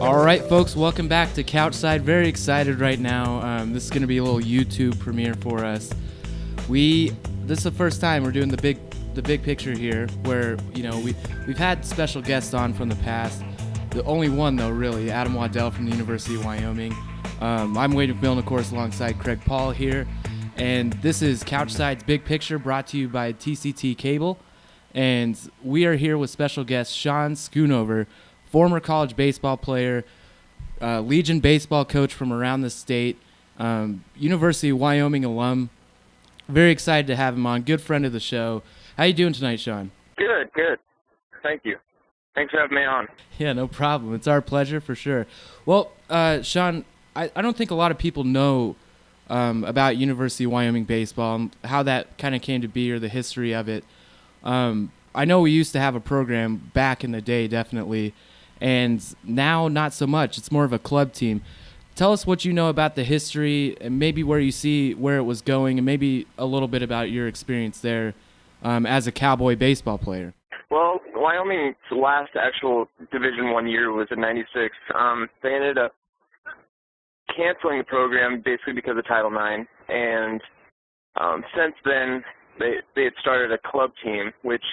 All right, folks, welcome back to Couchside. Very excited right now. This is going to be a little YouTube premiere for us. This is the first time we're doing the big picture here, where we've had special guests on from the past. The only one though, really, Adam Waddell from the University of Wyoming. I'm Wade McMillan, of course, alongside Craig Paul here, and this is Couchside's Big Picture, brought to you by TCT Cable. And we are here with special guest Sean Schoonover, former college baseball player, Legion baseball coach from around the state, University of Wyoming alum. Very excited to have him on. Good friend of the show. How you doing tonight, Sean? Good. Thank you. Thanks for having me on. Yeah, no problem. It's our pleasure for sure. Well, Sean, I don't think a lot of people know about University of Wyoming baseball and how that kind of came to be, or the history of it. I know we used to have a program back in the day, definitely, and now not so much. It's more of a club team. Tell us what you know about the history and maybe where you see where it was going, and maybe a little bit about your experience there as a Cowboy baseball player. Well, Wyoming's last actual Division I year was in '96. They ended up canceling the program basically because of Title IX, and since then they had started a club team, which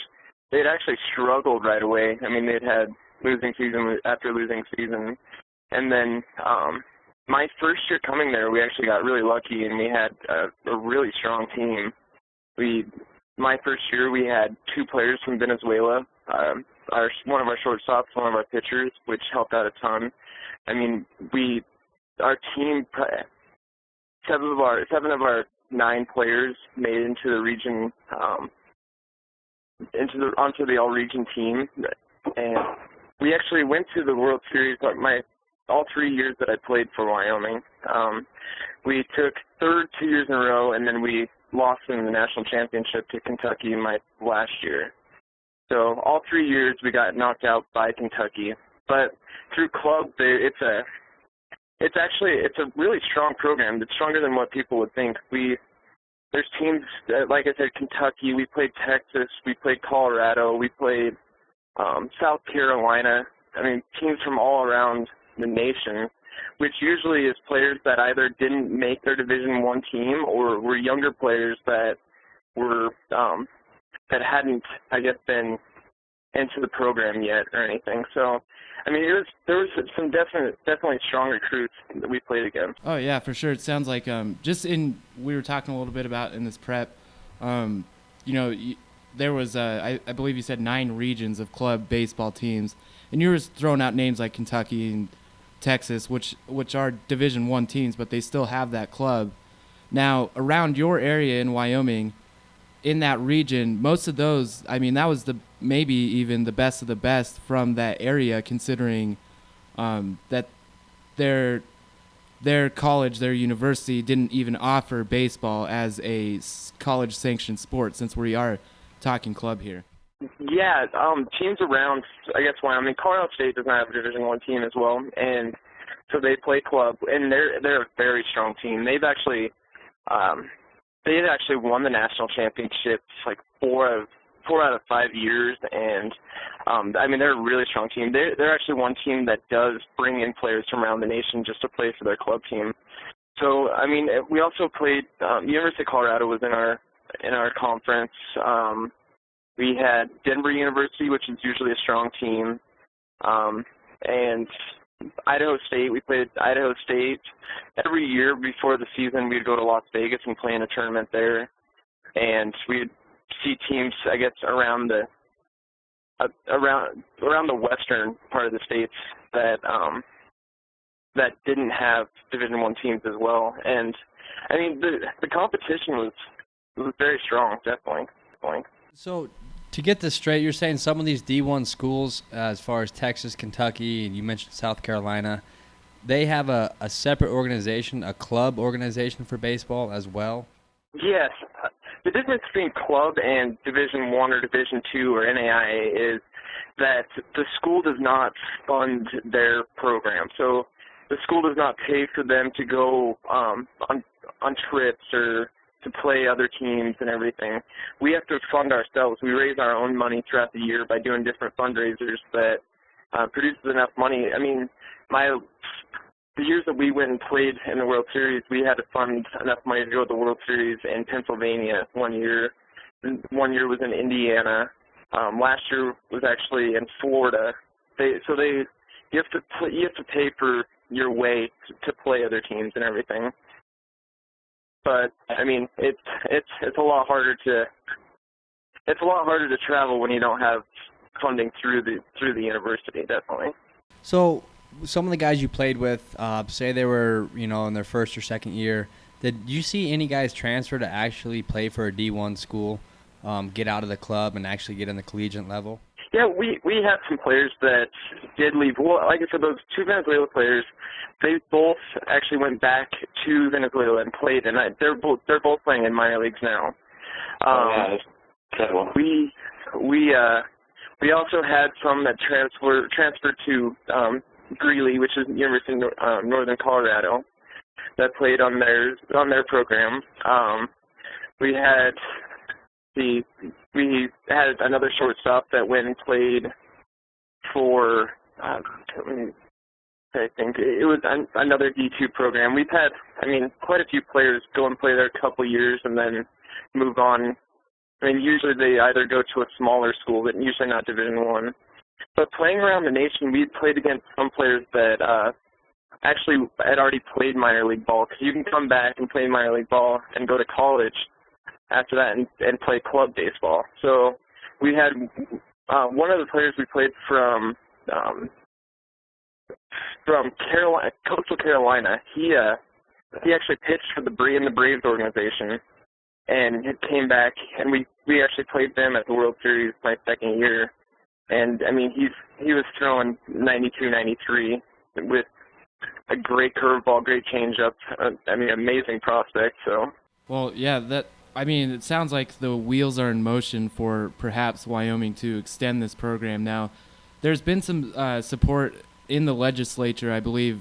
they had actually struggled right away. I mean, they'd had losing season after losing season, and then my first year coming there, we actually got really lucky, and we had a really strong team. My first year, we had two players from Venezuela, one of our shortstops, one of our pitchers, which helped out a ton. I mean, our team, seven of our 9 players made it into the region, onto the all-region team, and we actually went to the World Series. All 3 years that I played for Wyoming, we took third 2 years in a row, and then we lost in the national championship to Kentucky my last year. So all 3 years we got knocked out by Kentucky. But through club, it's a really strong program. It's stronger than what people would think. There's teams, like I said, Kentucky. We played Texas. We played Colorado. We played South Carolina. I mean, teams from all around the nation, which usually is players that either didn't make their Division I team or were younger players that were that hadn't, I guess, been into the program yet or anything. So, I mean, there was some definitely strong recruits that we played against. Oh yeah, for sure. It sounds like we were talking a little bit about in this prep. There was I believe you said 9 regions of club baseball teams, and you were throwing out names like Kentucky and Texas, which are Division I teams, but they still have that club. Now, around your area in Wyoming, in that region, most of those, I mean, that was maybe even the best of the best from that area, considering that their college, their university didn't even offer baseball as a college-sanctioned sport, since we are talking club here. Yeah, teams around, I guess, Wyoming. Colorado State does not have a Division I team as well, and so they play club, and they're a very strong team. They had actually won the national championships like 4 out of 5 years, and I mean, they're a really strong team. They're actually one team that does bring in players from around the nation just to play for their club team. So, I mean, we also played. University of Colorado was in our conference. We had Denver University, which is usually a strong team, and Idaho State. We played Idaho State. Every year before the season, we'd go to Las Vegas and play in a tournament there, and we'd see teams, I guess, around the western part of the states that didn't have Division I teams as well. And I mean, the competition was very strong, definitely. So, to get this straight, you're saying some of these D1 schools, as far as Texas, Kentucky, and you mentioned South Carolina, they have a separate organization, a club organization for baseball as well? Yes. The difference between club and Division I or Division II or NAIA is that the school does not fund their program. So the school does not pay for them to go on trips or to play other teams and everything. We have to fund ourselves. We raise our own money throughout the year by doing different fundraisers that produces enough money. I mean, the years that we went and played in the World Series, we had to fund enough money to go to the World Series in Pennsylvania one year. One year was in Indiana. Last year was actually in Florida. You have to pay for your way to play other teams and everything. But I mean, it's a lot harder to travel when you don't have funding through the university, definitely. So some of the guys you played with, say they were, in their first or second year, did you see any guys transfer to actually play for a D1 school, get out of the club and actually get in the collegiate level? Yeah, we had some players that did leave. Well, like I said, those two Venezuela players, they both actually went back to Venezuela and played, and they're both playing in minor leagues now. We also had some that transferred to Greeley, which is University of Northern Colorado, that played on their program. We had another shortstop that went and played for I think it was another D2 program. We've had, quite a few players go and play there a couple years and then move on. Usually they either go to a smaller school, but usually not Division I. But playing around the nation, we played against some players that actually had already played minor league ball, because you can come back and play minor league ball and go to college after that and play club baseball. So we had one of the players we played from Carolina, Coastal Carolina. He actually pitched for the Braves organization, and it came back, and we actually played them at the World Series my second year. And he was throwing 92, 93 with a great curveball, great changeup. Amazing prospect. So. Well, yeah, it sounds like the wheels are in motion for perhaps Wyoming to extend this program. Now, there's been some support in the legislature, I believe,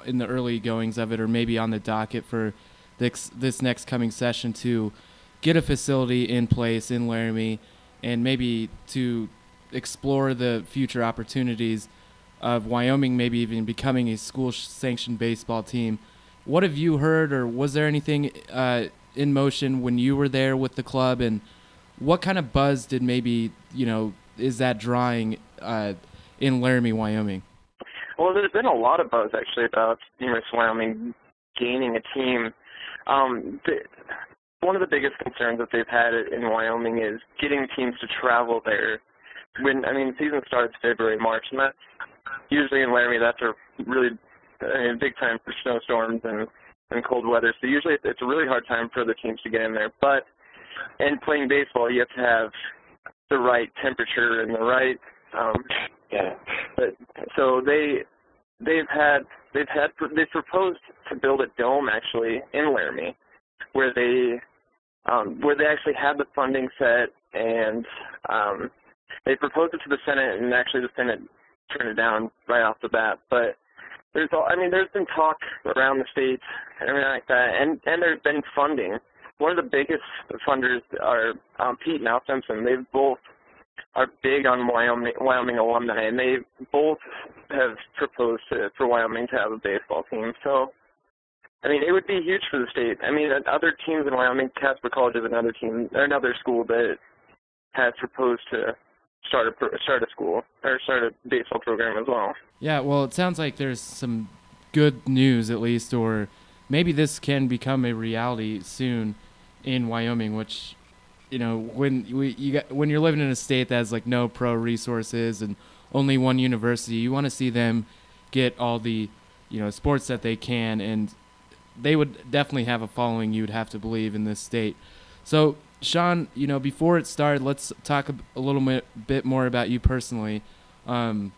in the early goings of it, or maybe on the docket for this next coming session, to get a facility in place in Laramie and maybe to explore the future opportunities of Wyoming maybe even becoming a school-sanctioned baseball team. What have you heard, or was there anything in motion when you were there with the club, and what kind of buzz did is that drawing in Laramie, Wyoming? Well, there's been a lot of buzz, actually, about University of Wyoming gaining a team. One of the biggest concerns that they've had in Wyoming is getting teams to travel there. The season starts February, March, and that's usually in Laramie, that's a really big time for snowstorms and cold weather. So usually it's a really hard time for the teams to get in there. But in playing baseball, you have to have the right temperature and the right So they've proposed to build a dome actually in Laramie, where they actually had the funding set, and they proposed it to the Senate, and actually the Senate turned it down right off the bat. But there's been talk around the state and everything like that, and there's been funding. One of the biggest funders are Pete and Al Simpson. They both are big on Wyoming alumni, and they both have proposed for Wyoming to have a baseball team. So, it would be huge for the state. Other teams in Wyoming, Casper College is another school that has proposed to start a school or start a baseball program as well. Yeah, well, it sounds like there's some good news at least, or maybe this can become a reality soon in Wyoming, which, when you're living in a state that has no pro resources and only one university, you want to see them get all the, sports that they can, and they would definitely have a following, you'd have to believe, in this state. So, Sean, before it started, let's talk a little bit more about you personally. Now,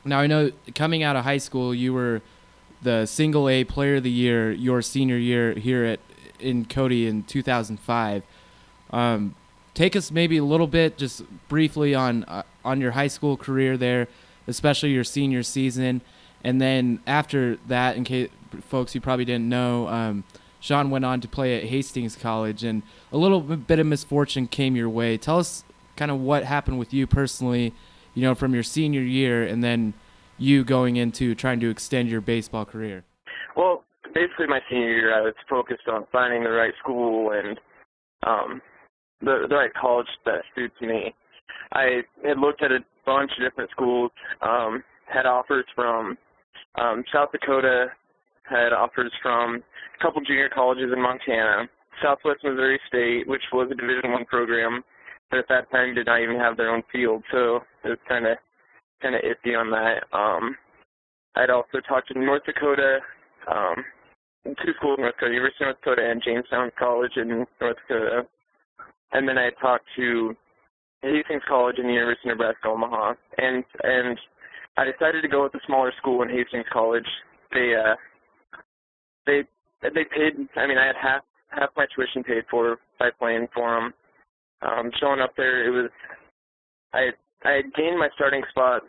I know coming out of high school, you were the single A player of the year your senior year here in Cody in 2005. Take us maybe a little bit, just briefly, on your high school career there, especially your senior season. And then after that, in case folks you probably didn't know, Sean went on to play at Hastings College, and a little bit of misfortune came your way. Tell us kind of what happened with you personally, from your senior year and then you going into trying to extend your baseball career? Well, basically my senior year, I was focused on finding the right school and the right college that suits me. I had looked at a bunch of different schools, had offers from South Dakota, had offers from a couple junior colleges in Montana, Southwest Missouri State, which was a Division I program, but at that time did not even have their own field, so it was kind of iffy on that. I'd also talked to North Dakota, two schools in North Dakota, University of North Dakota and Jamestown College in North Dakota. And then I talked to Hastings College and the University of Nebraska Omaha. And I decided to go with a smaller school in Hastings College. They paid, I mean, I had half my tuition paid for by playing for them. Showing up there, it was, I had gained my starting spot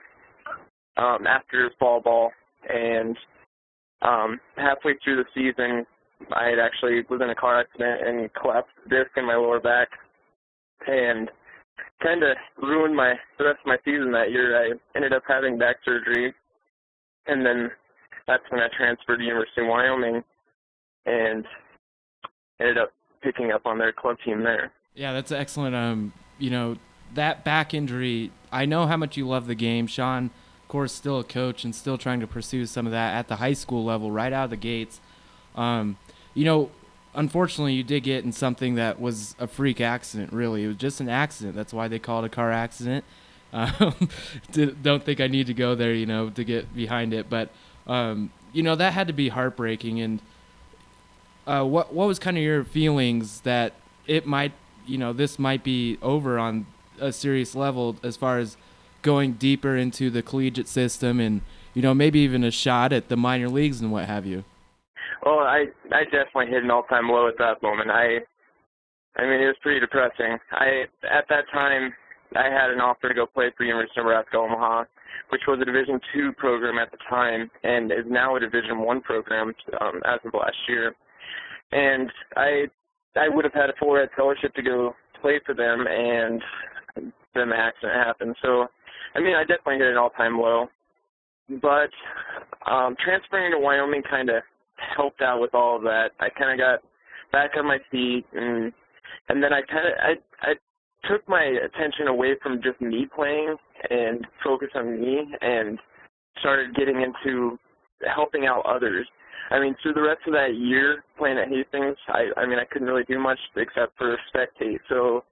after fall ball, and halfway through the season, I had actually was in a car accident and collapsed the disc in my lower back, and kind of ruined the rest of my season that year. I ended up having back surgery, and then that's when I transferred to University of Wyoming, and ended up picking up on their club team there. Yeah, that's excellent. That back injury, I know how much you love the game. Sean, of course, still a coach and still trying to pursue some of that at the high school level right out of the gates. Unfortunately, you did get in something that was a freak accident, really. It was just an accident. That's why they call it a car accident. Don't think I need to go there, to get behind it. But, that had to be heartbreaking. And what was kind of your feelings that it might, this might be over on a serious level as far as going deeper into the collegiate system and, maybe even a shot at the minor leagues and what have you? Well, I definitely hit an all-time low at that moment. I mean, it was pretty depressing. At that time, I had an offer to go play for University of Nebraska Omaha, which was a Division II program at the time and is now a Division I program as of last year. And I would have had a full ride scholarship to go play for them, and then the accident happened. So, I mean, I definitely hit an all-time low. But transferring to Wyoming kind of helped out with all of that. I kind of got back on my feet, and then I took my attention away from just me playing and focused on me and started getting into helping out others. I mean, through the rest of that year playing at Hastings, I couldn't really do much except for spectate. So,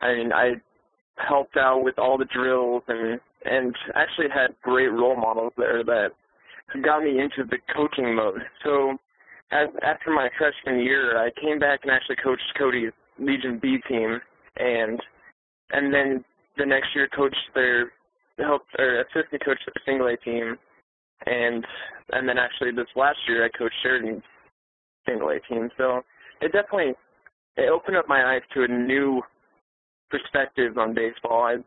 I mean, I helped out with all the drills and actually had great role models there that got me into the coaching mode. So after my freshman year, I came back and actually coached Cody's Legion B team, and then the next year coached assistant coached their single A team, and then actually this last year I coached Sheridan's single A team. So it opened up my eyes to a new perspective on baseball.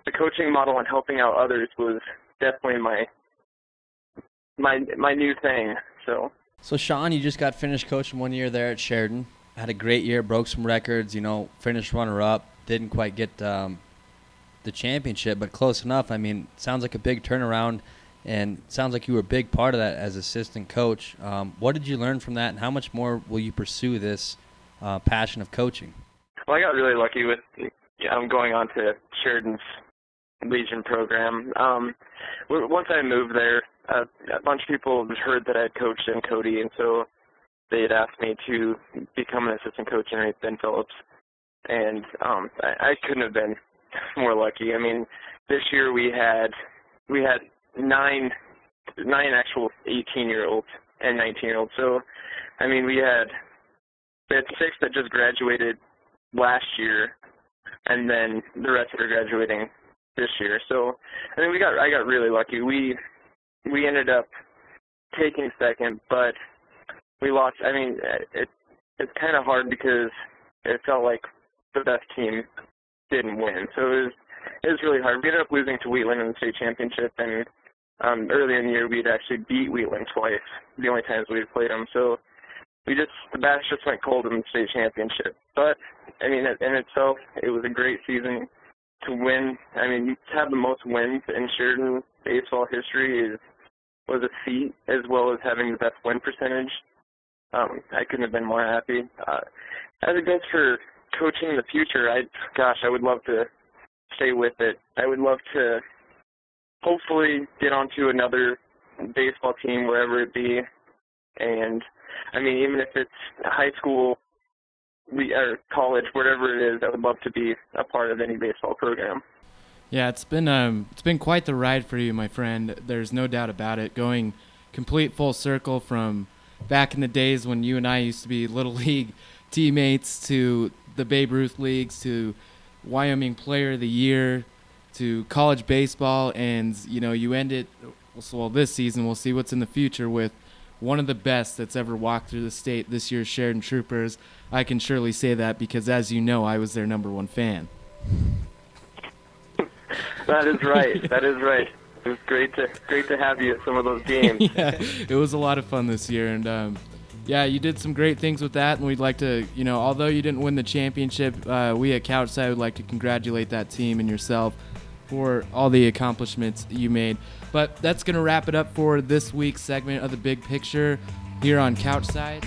The coaching model and helping out others was definitely my new thing. So Sean, you just got finished coaching 1 year there at Sheridan. Had a great year, broke some records, finished runner-up. Didn't quite get the championship, but close enough. I mean, sounds like a big turnaround, and sounds like you were a big part of that as assistant coach. What did you learn from that, and how much more will you pursue this passion of coaching? Well, I got really lucky with going on to Sheridan's Legion program. Once I moved there, a bunch of people had heard that I had coached in Cody, and so they had asked me to become an assistant coach underneath Ben Phillips. And I couldn't have been more lucky. I mean, this year we had nine actual 18-year-olds and 19-year-olds. So, I mean, we had 6 that just graduated last year, and then the rest that are graduating this year. So, I mean, I got really lucky. We ended up taking second, but we lost. I mean, it's kind of hard because it felt like the best team didn't win. So it was really hard. We ended up losing to Wheatland in the state championship, and earlier in the year we'd actually beat Wheatland twice, the only times we'd played them. So the bats just went cold in the state championship. But, I mean, in itself, it was a great season. to win. I mean, to have the most wins in Sheridan baseball history was a feat, as well as having the best win percentage. I couldn't have been more happy. As it goes for coaching in the future, I would love to stay with it. I would love to hopefully get onto another baseball team, wherever it be. And, I mean, even if it's high school or college, whatever it is, I would love to be a part of any baseball program. Yeah, it's been quite the ride for you, my friend. There's no doubt about it. Going complete full circle from back in the days when you and I used to be Little League teammates to the Babe Ruth Leagues to Wyoming Player of the Year to college baseball, and you ended this season. We'll see what's in the future with one of the best that's ever walked through the state this year's Sheridan Troopers. I can surely say that because, as you know, I was their #1 fan. That is right. That is right. It was great to have you at some of those games. Yeah, it was a lot of fun this year, and yeah, you did some great things with that, and we'd like to, although you didn't win the championship, we at Couchside would like to congratulate that team and yourself for all the accomplishments you made. But that's going to wrap it up for this week's segment of The Big Picture here on Couchside.